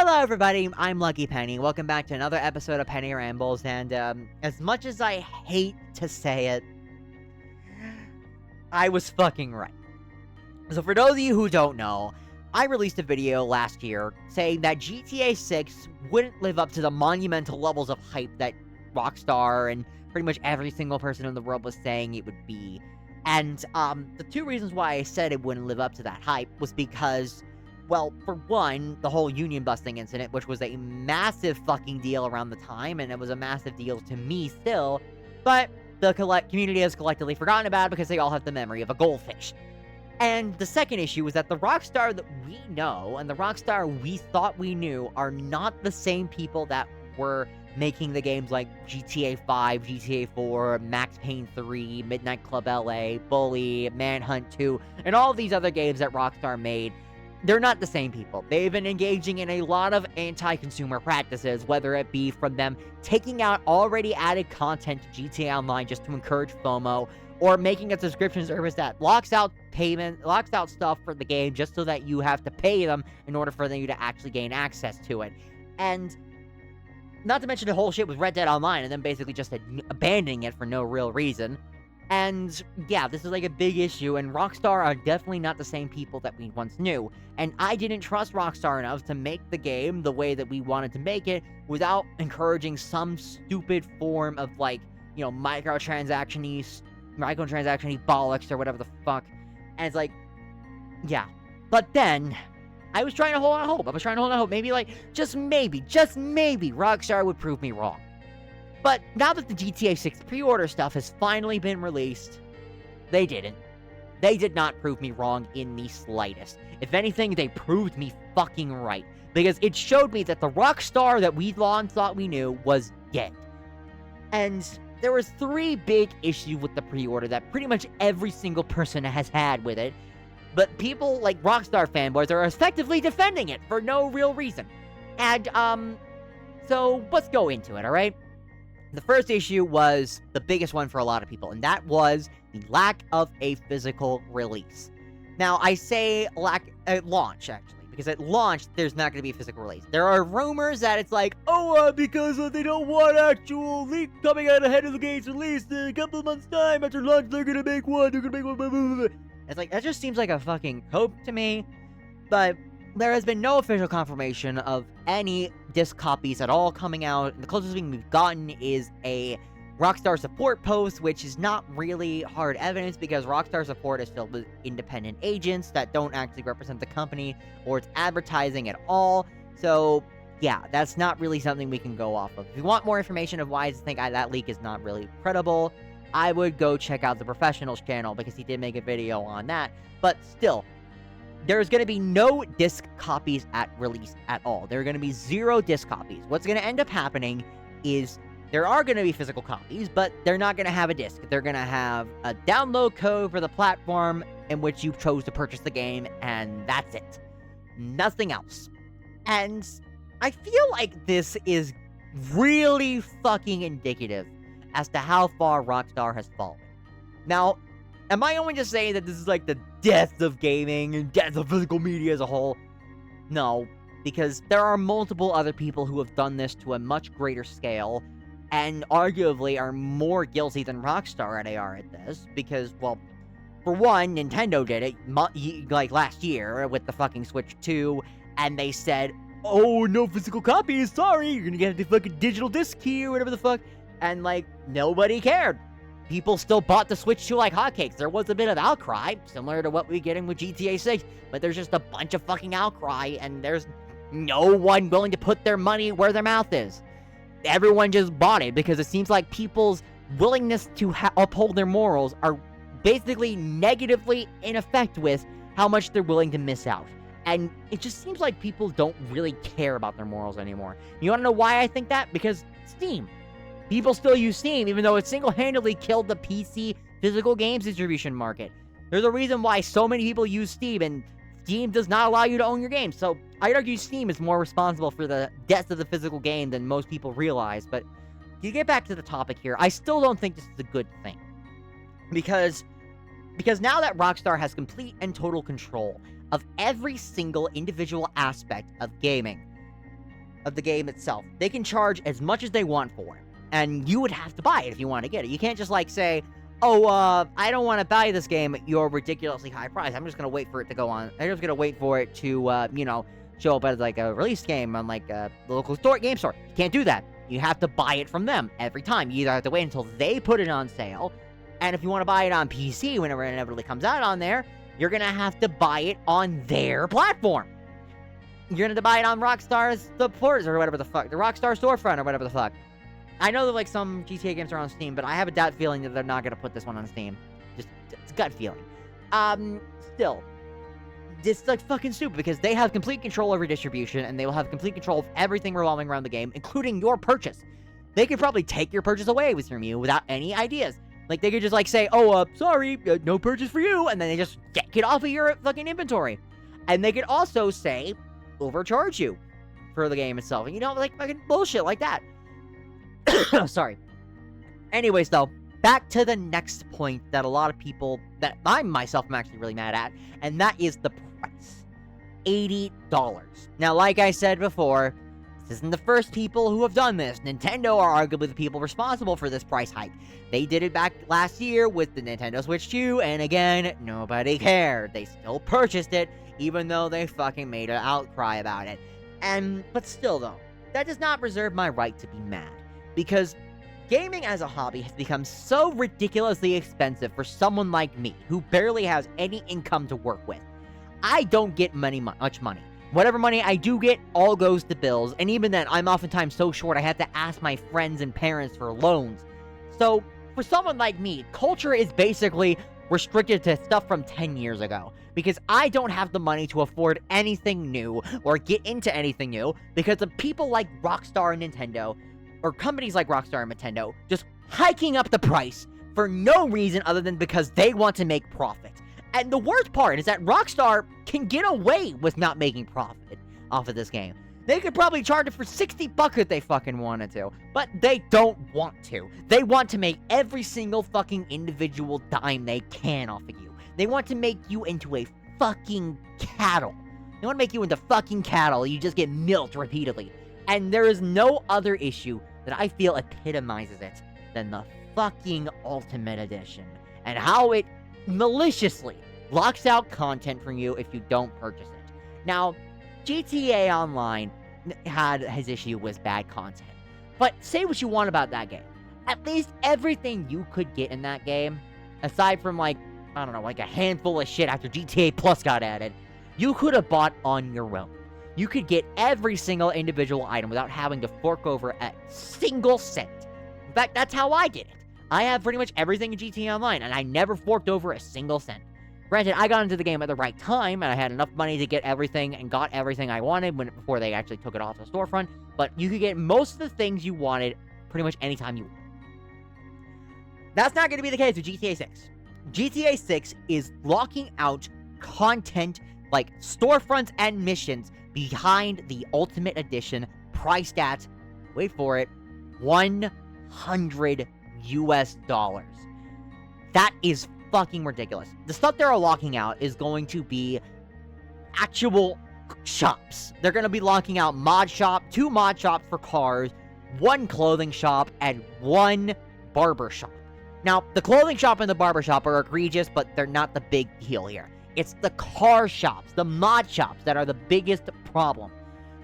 Hello everybody, I'm Lucky Penny. Welcome back to another episode of Penny Rambles, and as much as I hate to say it, I was fucking right. So for those of you who don't know, I released a video last year saying that GTA 6 wouldn't live up to the monumental levels of hype that Rockstar and pretty much every single person in the world was saying it would be. And the two reasons why I said it wouldn't live up to that hype was because, well, for one, the whole union busting incident, which was a massive fucking deal around the time, and it was a massive deal to me still, but the community has collectively forgotten about it because they all have the memory of a goldfish. And the second issue is that the Rockstar that we know and the Rockstar we thought we knew are not the same people that were making the games like GTA 5, GTA 4, Max Payne 3, Midnight Club LA, Bully, Manhunt 2, and all of these other games that Rockstar made. They're not the same people. They've been engaging in a lot of anti-consumer practices, whether it be from them taking out already added content to GTA Online just to encourage FOMO, or making a subscription service that locks out stuff for the game just so that you have to pay them in order for you to actually gain access to it. And not to mention the whole shit with Red Dead Online and then basically just abandoning it for no real reason. And yeah, this is like a big issue, and Rockstar are definitely not the same people that we once knew. And I didn't trust Rockstar enough to make the game the way that we wanted to make it without encouraging some stupid form of, like, you know, microtransaction-y bollocks or whatever the fuck. And it's like, yeah. But then, I was trying to hold on hope. Maybe, like, just maybe, Rockstar would prove me wrong. But now that the GTA 6 pre-order stuff has finally been released, they didn't. They did not prove me wrong in the slightest. If anything, they proved me fucking right. Because it showed me that the Rockstar that we long thought we knew was dead. And there was three big issues with the pre-order that pretty much every single person has had with it. But people like Rockstar fanboys are effectively defending it for no real reason. And, so let's go into it, alright? The first issue was the biggest one for a lot of people, and that was the lack of a physical release. Now, I say at launch, actually, because at launch, there's not going to be a physical release. There are rumors that it's like, because they don't want actual leak coming out ahead of the game's release in a couple of months' time after launch, they're going to make one, blah, blah, blah, blah. It's like, that just seems like a fucking hope to me, but there has been no official confirmation of any disc copies at all coming out. The closest thing we've gotten is a Rockstar support post, which is not really hard evidence because Rockstar support is filled with independent agents that don't actually represent the company or its advertising at all. So, yeah, that's not really something we can go off of. If you want more information of why I think that leak is not really credible, I would go check out the Professionals channel because he did make a video on that. But still, there's going to be no disc copies at release at all. There are going to be 0 disc copies. What's going to end up happening is there are going to be physical copies, but they're not going to have a disc. They're going to have a download code for the platform in which you chose to purchase the game, and that's it. Nothing else. And I feel like this is really fucking indicative as to how far Rockstar has fallen. Now, am I only just saying that this is like the death of gaming and death of physical media as a whole? No, because there are multiple other people who have done this to a much greater scale, and arguably are more guilty than Rockstar are at this, because, well, for one, Nintendo did it, like, last year with the fucking Switch 2, and they said, oh, no physical copies, sorry, you're gonna get the fucking digital disc key or whatever the fuck, and, like, nobody cared. People still bought the Switch 2 like hotcakes. There was a bit of outcry, similar to what we're getting with GTA 6, but there's just a bunch of fucking outcry, and there's no one willing to put their money where their mouth is. Everyone just bought it, because it seems like people's willingness to uphold their morals are basically negatively in effect with how much they're willing to miss out. And it just seems like people don't really care about their morals anymore. You wanna know why I think that? Because Steam. People still use Steam, even though it single-handedly killed the PC physical games distribution market. There's a reason why so many people use Steam, and Steam does not allow you to own your games. So I'd argue Steam is more responsible for the death of the physical game than most people realize. But to get back to the topic here, I still don't think this is a good thing. Because now that Rockstar has complete and total control of every single individual aspect of gaming, of the game itself, they can charge as much as they want for it. And you would have to buy it if you want to get it. You can't just, like, say, oh, I don't want to buy this game at your ridiculously high price. I'm just going to wait for it to go on. I'm just going to wait for it to, show up as, like, a release game on, like, the local game store. You can't do that. You have to buy it from them every time. You either have to wait until they put it on sale, and if you want to buy it on PC whenever it inevitably comes out on there, you're going to have to buy it on their platform. You're going to buy it on Rockstar's The Ports or whatever the fuck. The Rockstar storefront or whatever the fuck. I know that, like, some GTA games are on Steam, but I have a gut feeling that they're not going to put this one on Steam. It's a gut feeling. Still, it's, like, fucking stupid, because they have complete control over distribution, and they will have complete control of everything revolving around the game, including your purchase. They could probably take your purchase away from you without any ideas. Like, they could just, like, say, oh, sorry, no purchase for you, and then they just get off of your fucking inventory. And they could also say, overcharge you for the game itself. And, like, fucking bullshit like that. Sorry. Anyways, though, back to the next point that a lot of people, that I myself am actually really mad at, and that is the price. $80. Now, like I said before, this isn't the first people who have done this. Nintendo are arguably the people responsible for this price hike. They did it back last year with the Nintendo Switch 2, and again, nobody cared. They still purchased it, even though they fucking made an outcry about it. But still, though, that does not reserve my right to be mad. Because gaming as a hobby has become so ridiculously expensive for someone like me, who barely has any income to work with. I don't get much money. Whatever money I do get, all goes to bills, and even then, I'm oftentimes so short I have to ask my friends and parents for loans. So, for someone like me, culture is basically restricted to stuff from 10 years ago, because I don't have the money to afford anything new, or get into anything new, because of people like Rockstar and Nintendo, or companies like Rockstar and Nintendo, just hiking up the price for no reason other than because they want to make profit. And the worst part is that Rockstar can get away with not making profit off of this game. They could probably charge it for $60 if they fucking wanted to, but they don't want to. They want to make every single fucking individual dime they can off of you. They want to make you into a fucking cattle. They want to make you into fucking cattle. You just get milked repeatedly. And there is no other issue that I feel epitomizes it than the fucking Ultimate Edition, and how it maliciously locks out content from you if you don't purchase it. Now, GTA Online had his issue with bad content, but say what you want about that game. At least everything you could get in that game, aside from, like, I don't know, like a handful of shit after GTA Plus got added, you could have bought on your own. You could get every single individual item without having to fork over a single cent. In fact, that's how I did it. I have pretty much everything in GTA Online, and I never forked over a single cent. Granted, I got into the game at the right time, and I had enough money to get everything and got everything I wanted before they actually took it off the storefront, but you could get most of the things you wanted pretty much anytime you want. That's not going to be the case with GTA 6. GTA 6 is locking out content like storefronts and missions behind the Ultimate Edition, priced at, wait for it, $100 US. That is fucking ridiculous. The stuff they're locking out is going to be actual shops. They're going to be locking out two mod shops for cars, one clothing shop, and one barber shop. Now, the clothing shop and the barber shop are egregious, but they're not the big deal here. It's the car shops, the mod shops, that are the biggest problem.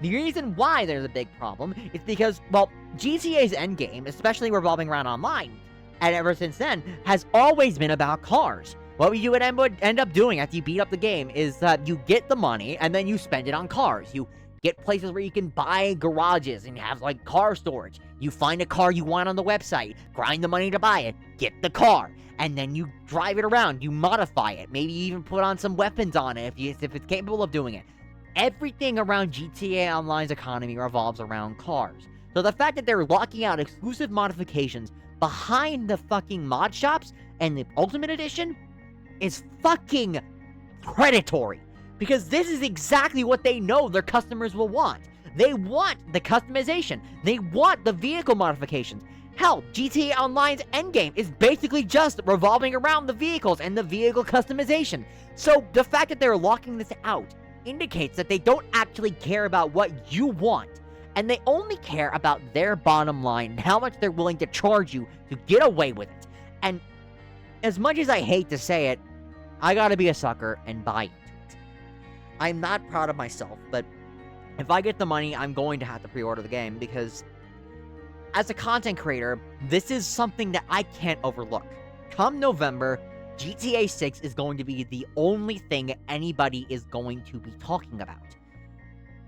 The reason why they're the big problem is because, well, GTA's endgame, especially revolving around online, and ever since then, has always been about cars. What you would end up doing after you beat up the game is that you get the money, and then you spend it on cars. You get places where you can buy garages and have, like, car storage. You find a car you want on the website, grind the money to buy it, get the car, and then you drive it around, you modify it, maybe even put on some weapons on it if it's capable of doing it. Everything around GTA Online's economy revolves around cars. So the fact that they're locking out exclusive modifications behind the fucking mod shops and the Ultimate Edition is fucking predatory. Because this is exactly what they know their customers will want. They want the customization. They want the vehicle modifications. Hell, GTA Online's endgame is basically just revolving around the vehicles and the vehicle customization. So the fact that they're locking this out indicates that they don't actually care about what you want. And they only care about their bottom line and how much they're willing to charge you to get away with it. And as much as I hate to say it, I gotta be a sucker and buy into it. I'm not proud of myself, but if I get the money, I'm going to have to pre-order the game, because as a content creator, this is something that I can't overlook. Come November, GTA 6 is going to be the only thing anybody is going to be talking about.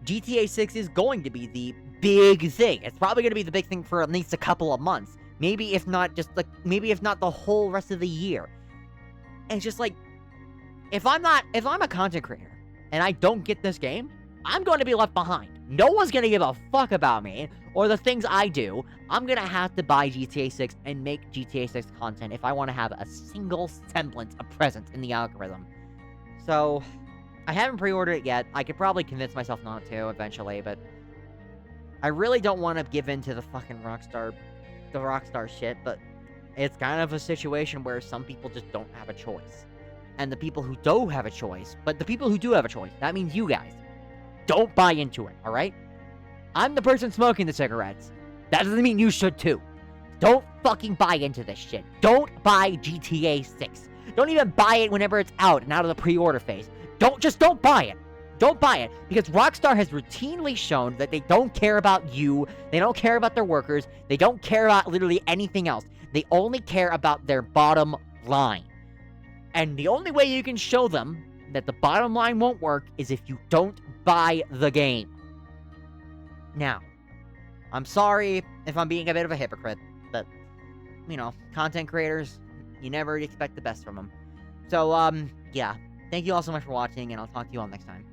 GTA 6 is going to be the big thing. It's probably going to be the big thing for at least a couple of months. Maybe if not the whole rest of the year. And it's just like, if I'm a content creator and I don't get this game, I'm going to be left behind. No one's going to give a fuck about me or the things I do. I'm going to have to buy GTA 6 and make GTA 6 content if I want to have a single semblance of presence in the algorithm. So, I haven't pre-ordered it yet. I could probably convince myself not to eventually, but I really don't want to give in to the fucking Rockstar shit, but it's kind of a situation where some people just don't have a choice. And the people who do have a choice, that means you guys, don't buy into it, alright? I'm the person smoking the cigarettes. That doesn't mean you should too. Don't fucking buy into this shit. Don't buy GTA 6. Don't even buy it whenever it's out and out of the pre-order phase. Don't buy it. Don't buy it, because Rockstar has routinely shown that they don't care about you, they don't care about their workers, they don't care about literally anything else. They only care about their bottom line. And the only way you can show them that the bottom line won't work is if you don't buy the game. Now, I'm sorry if I'm being a bit of a hypocrite, but, you know, content creators, you never expect the best from them. So, yeah. Thank you all so much for watching, and I'll talk to you all next time.